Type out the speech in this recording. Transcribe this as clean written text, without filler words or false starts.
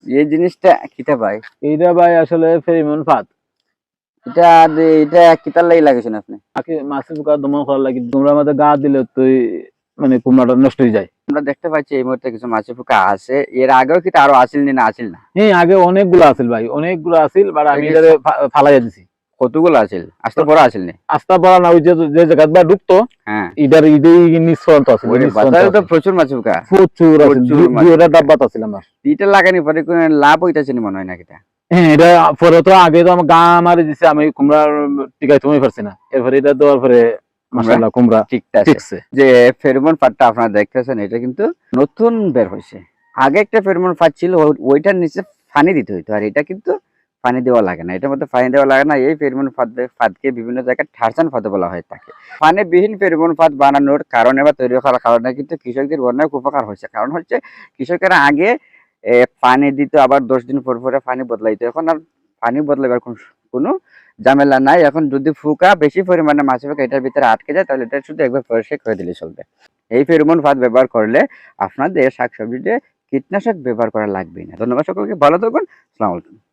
এই জিনিসটা কিতা ভাই? এইটা ভাই আসলে ফেরিমন ফাঁদ। এটা এটা কিতার লাগি লাগাইছেন আপনি? মাছের পোকা দমন করার লাগে তোমরা মধ্যে গা দিলে তুই মানে কুমড়াটা নষ্ট হয়ে যায়। আমরা দেখতে পাচ্ছি এই মুহূর্তে কিছু মাছের পোকা আছে। এর আগেও কি আরো আসিল না আসিল না? হ্যাঁ, আগে অনেকগুলো আছিল ভাই, অনেকগুলো আছিল, বাট আমি এটারে ফালাই দিছি। কতগুলো আছিল? আস্তে বড় আছিল না? আস্তা বড় না, ওই যে যে জায়গা বা ঢুকতো হ্যাঁ, ইডার ইডেই নিঃসরন্ত আছে, ওরে বাজারে তো প্রচুর মাছের পোকা। প্রচুর আছে, প্রচুর মাছ। দুইটা ডাব্বাত আছিল আমার। এটা লাগানি পরে কোনো লাভ হইতাছে না মনে হয় না কিটা? হ্যাঁ, এটা পরে তো আগে তো আমার গা মারি দিছে, আমি কুমড়ার টিকাই তুমি পারছি না, এরপরে এটা দেওয়ার পরে মাশাআল্লাহ কুমড়া ঠিকছে। যে ফেরোমন ফাঁদটা আপনারা দেখতেছেন এটা কিন্তু নতুন বের হয়েছে। আগে একটা ফেরোমন ফাঁদ ছিল, ওইটার নিচে পানি দিতে হইতো, আর এটা কিন্তু পানি দেওয়া লাগে না, এটার মধ্যে পানি দেওয়া লাগে না। এই ফেরোমন ফাঁদকে বিভিন্ন জায়গায় ঠারসান ফাঁদ বলা হয় থাকে। পানিবিহীন ফেরোমন ফাঁদ বানানোর কারণে বা তৈরি করার কারণে কিন্তু কৃষকদের অনেক উপকার হয়েছে। কারণ হচ্ছে কৃষকেরা আগে পানি দিত, আবার 10 দিন পর পরে পানি বদলাইতো। এখন আর পানি বদলাবার কোনো ঝামেলা নাই। এখন যদি ফুকা বেশি পরিমাণে মাছের পোকা এটার ভিতরে আটকে যায়, তাহলে এটা শুধু একবার পরিষ্কার করে দিলে চলবে। এই ফেরোমন ফাঁদ ব্যবহার করলে আপনাদের শাকসবজিতে কীটনাশক ব্যবহার করা লাগবেই না। ধন্যবাদ সকলকে, ভালো থাকুন। আসসালামু আলাইকুম।